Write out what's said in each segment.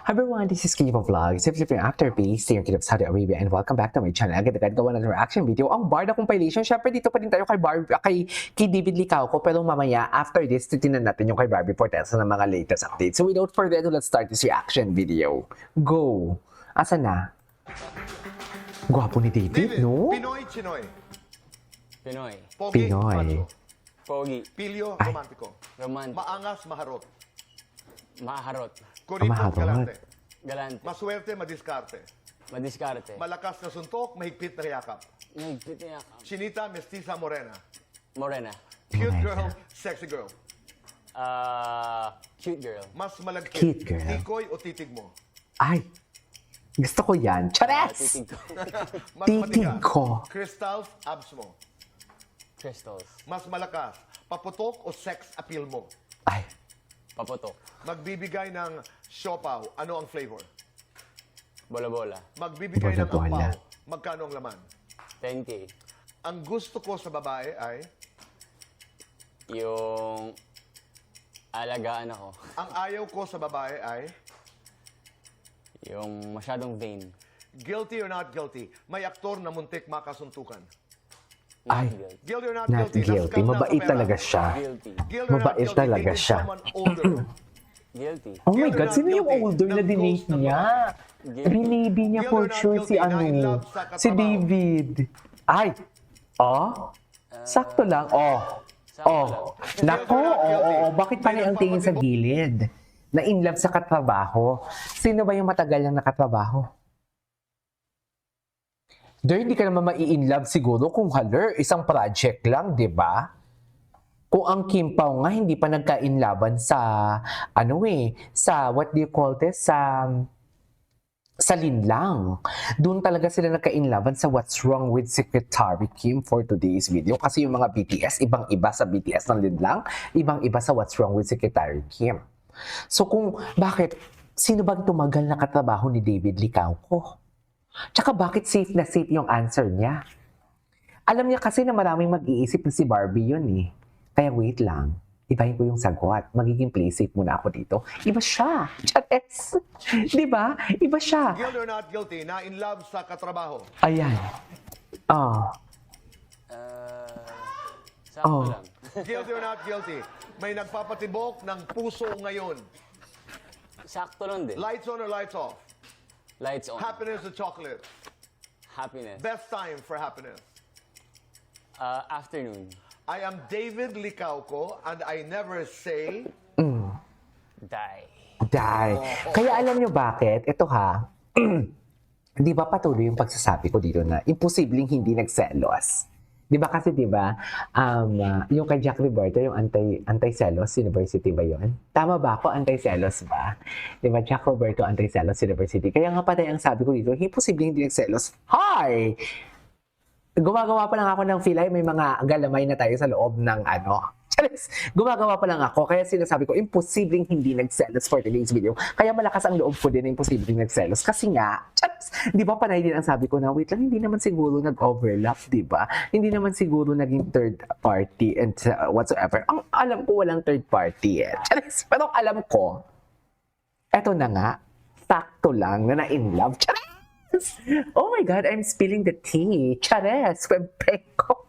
Hi everyone, this is Kiva Vlog. If you're after peace, stay in Saudi Arabia and welcome back to my channel. Agad-agad gawa ng reaction video. Ang Barda compilation. Syempre dito pa din tayo kay David Licauco. Pero mamaya, after this, titignan natin yung kay Barbie Fortesa ng mga latest updates. So without further ado, let's start this reaction video. Go! Asa na? Gwapo ni David, no? Pinoy, Chinoy. Pinoy. Pogi, Pinoy. macho. Pogi. Pilyo, Ay. romantiko. Romantic. Maangas, maharot. Maharot. Kuripot, Maharot. galante. Galante. Maswerte, madiskarte. Madiskarte. Malakas na suntok, mahigpit na yakap. Nagpit niya. Chinita, mestiza, morena. Morena. Cute Morena. girl, sexy girl. Cute girl. Mas malagkit. Cute girl. Tikoy o titig mo. Ay! Gusto ko yan. Chares! Titig ko. Mas Titig matigas. ko. Crystals, abs mo. Crystals. Mas malakas. Paputok o sex appeal mo. Ay! Paputok. Magbibigay ng siopaw. Ano ang flavor? Bola-bola. Magbibigay ng Bola-bola. ampaw. Magkano ang laman? 10K. Ang gusto ko sa babae ay Yung alagaan ako. ang ayaw ko sa babae ay Yung masyadong vain. guilty or not guilty. May aktor na muntik makasuntukan. Ay! Not guilty. Guilty or not, Not guilty. guilty. Nascam na sa Mabait pera. talaga siya. Guilty. Guilty or not Mabait guilty, talaga dated siya. someone older. Guilty. Oh my Guilty or God, not sino yung guilty? older na dinate Nag-ghost ng niya? Guilty. Binibi niya Guilty for or not sure si guilty? Na in love sa katrabaho. si David. Ay! Oh? Sakto lang. Oh. Sakto Oh. Nako, oo. Bakit pa ang tingin sa gilid? Na in love sa katrabaho. Sino ba yung matagal lang nakatrabaho? Doon, hindi ka naman mai-in love siguro kung haler, isang project lang, di ba? Kung ang Kim Pao nga, hindi pa nagka-inlaban sa, sa, what do you call this? Sa linlang. Doon talaga sila nagka-inlaban sa What's Wrong with Secretary Kim for today's video. Kasi yung mga BTS, ibang-iba sa BTS ng linlang, ibang-iba sa What's Wrong with Secretary Kim. So kung bakit, sino bang tumagal na katrabaho ni David Licauco? Tsaka bakit safe na safe yung answer niya? Alam niya kasi na maraming mag-iisip na si Barbie yun eh. Kaya wait lang. Ibahin ko yung sagot. Magiging play safe muna ako dito. Iba siya. Chates. Di ba? Iba siya. Guilty or not guilty, na in love sa katrabaho. Ayan. Oh. Sakto Oh. lang. Guilty or not guilty, may nagpapatibok ng puso ngayon. Sakto lang din. Lights on or lights off? Lights on. Happiness or chocolate? Happiness. Best time for happiness. Afternoon. I am David Licauco and I never say Die. Die. Kaya alam nyo bakit? Ito ha. Di ba patuloy yung pagsasabi ko dito na imposibleng hindi nagselos. Di ba kasi di ba yung kay Jack Roberto, yung Anti-Selos University ba yun? Tama ba ako? Anti-Selos ba? Di ba Jack Roberto Anti-Selos University? Kaya nga patay ang sabi ko dito, imposibleng hindi nagselos. Hi! Gumagawa pa lang ako ng feel ay may mga galamay na tayo sa loob ng Gumagawa pa lang ako. Kaya sinasabi ko, imposibleng hindi nagselos for today's video. Kaya malakas ang loob ko din na imposibleng nagselos. Kasi nga, di ba panay din ang sabi ko na, wait lang, hindi naman siguro nag-overlap, di ba? Hindi naman siguro naging third party and whatsoever. Ang alam ko, walang third party eh. Pero alam ko, eto na nga, sakto lang na na-in love. Oh my God, I'm spilling the tea. Chares, webpeko.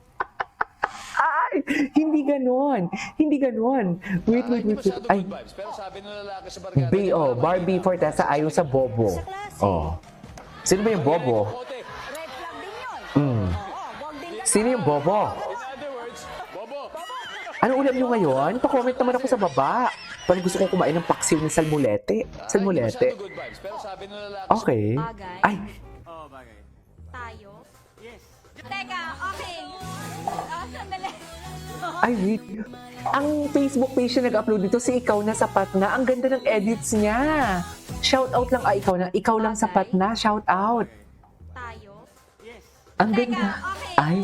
Ay, hindi ganon. Hindi ganon. Wait. Ay, Pero sabi ng lalaki sa barkada, Barbie Fortesa ayaw sa Bobo. Oh. Sino ba yung Bobo? Kote. Red flag din yun. Wag din lang. Sino yung Bobo? In other words, Bobo. Ano ulam nyo ngayon? Pa-comment naman ako sa baba. Parang gusto kong kumain ng paksiw ng salmulete. Hindi Salmulete. masyado good vibes. Pero sabi ng lalaki Okay. Bagay. Ay, Tayo? Yes. Teka, okay. Sandali. ay, wait. Ang Facebook page na nag-upload dito, si Ikaw Na Sapat Na. Ang ganda ng edits niya. Shout out lang, Ikaw Lang Sapat Na. Shout out. Tayo? Ang ganda. okay. Ay,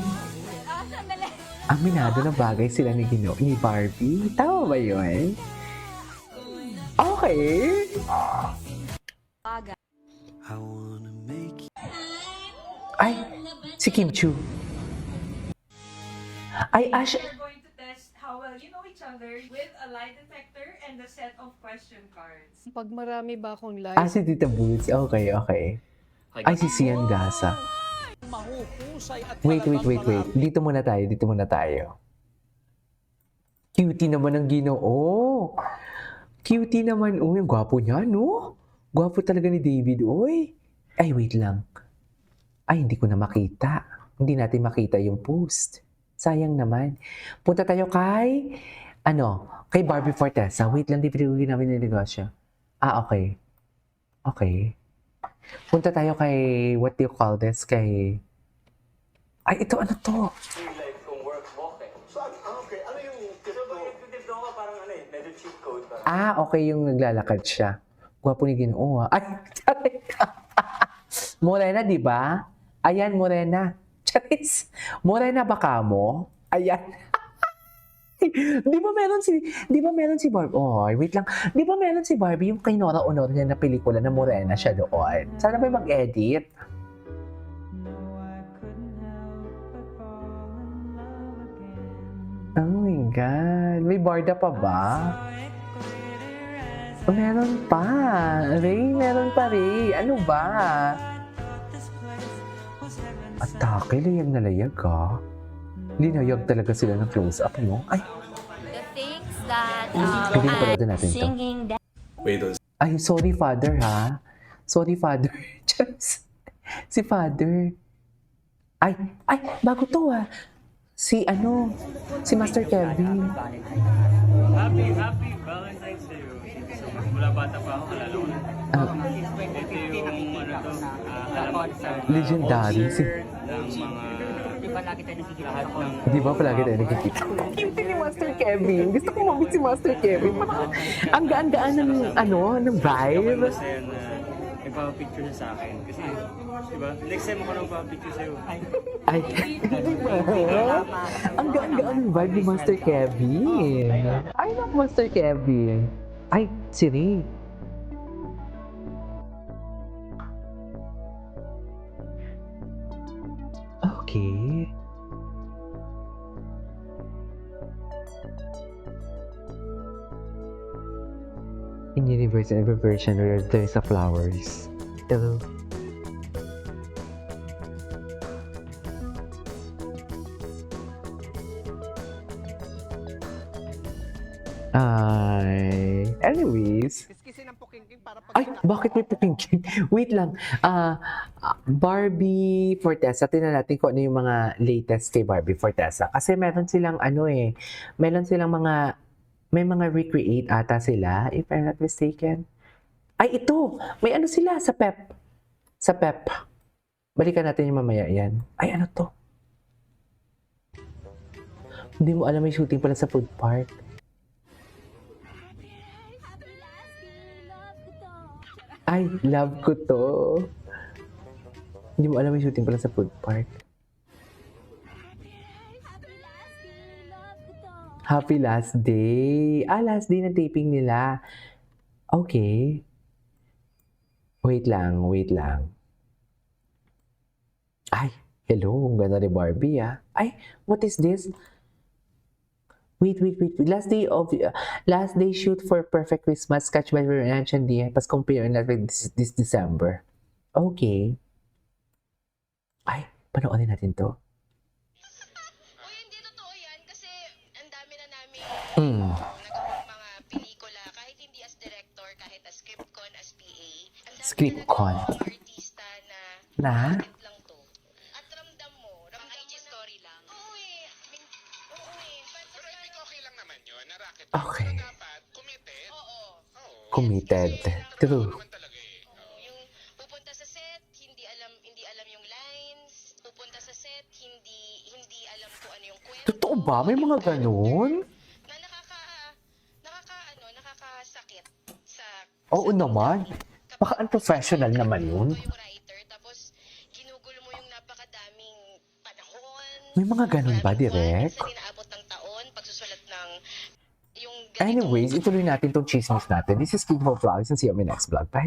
Sandali. aminado na bagay sila ni Barbie. Tama ba yun? Okay. Bagay. Ay, si Kim Chu. Ay, Ash. We're going to test how well you know each other with a lie detector and a set of question cards. Pag marami ba akong Ah, live, si Tita Boots. Okay, okay. Ay, si Sian Gasa. Mahuhusay at Wait. talagang Dito muna tayo. Cutie naman ang Ginoo. Cutie naman. Uy, ang gwapo niya, no? Gwapo talaga ni David, uy. Ay, wait lang. Ay, hindi ko na makita. Hindi natin makita yung post. Sayang naman. Punta tayo kay, kay Barbie Fortesa. Wait lang, di pinagugin namin yung negosyo. Ah, okay. Okay. Punta tayo kay, what do you call this? Kay, ay, ito, ano to? Ah, okay, yung naglalakad siya. Gwapo ni Ginoo, ah. Ay, Morena, di ba? Ayan, Morena. Charis, Morena ba ka mo? Ayan. Di ba meron si Barbie? Oh, wait lang. Di ba meron si Barbie yung kay Nora Honor niya na pelikula na Morena siya doon? Sana ba mag-edit? Oh my God. May barda pa ba? Oh, meron pa. Ray, meron pa, Ray. Ano ba? Atake, layag na layag, ha? Linayag talaga sila ng close-up, no? Ay, The things that Hindi ko pala natin to. singing Ay, sorry, Father, ha? Sorry, Father. Just, si Father. Ay, bago to, ha? Si Master Kevin. Happy Valentine's Day. So, mula bata pa ako, alala ko na. Ito yung alamat sa Legendary. ng mga lahat ng Di ba palagi tayo nakikita? Cute ni Master Kevin. Gusto ko mamit si Master Kevin. Parang ang gaan-gaan ng vibe. masaya na nagpapapicture siya sa akin. Kasi, di ba, next time ako nang papapicture sa'yo. Ay, ang gaan-gaan ng vibe ni Master Kevin. I love Master Kevin. Ay, si Ray. Okay. In universe and every version where there is a flowers. Hello. Anyways. Ay, bakit may pupingking? Wait lang. Barbie Fortesa. Tingnan natin kung ano yung mga latest kay Barbie Fortesa. Kasi meron silang may mga recreate ata sila, if I'm not mistaken. Ay, ito! May ano sila sa Pep. Sa Pep. Balikan natin yung mamaya yan. Ay, ano to? Hindi mo alam may shooting pala sa food park. Ay, love ko to. Hindi mo alam may shooting pala sa food park. Happy last day. Last day na taping nila. Okay. Wait lang. Ay, hello. Ang ganda ni Barbie, ah. Ay, what is this? Wait. Last day shoot for Perfect Christmas Catch by Ranch and the pas compare na this December. Okay. Ay, panoorin natin to. Uy, hindi totoo yan kasi ang dami na namin nagawang mga pelikula kahit hindi as director, kahit as scriptcon, as PA. Ang dami Scriptcon. na mga artista Na? bakit lang to. At ramdam mo, IG story lang. Oo eh. Pero I think okay lang naman yun, na racket. Okay. Pero dapat committed. Oo. Committed. True. Yung pupunta sa set, hindi alam yung lines. Pupunta sa set, hindi alam kung ano yung kwento. Totoo ba? May mga ganun? Na nakakasakit sa Oo naman. Baka unprofessional naman yun. yung writer, tapos ginugol mo yung napakadaming panahon. May mga ganun ba, direct? Minsan inaabot ng taon, pagsusulat ng yung Anyways, ituloy natin tong chismis natin. This is King Ho Vlogs and see you on my next vlog. Bye!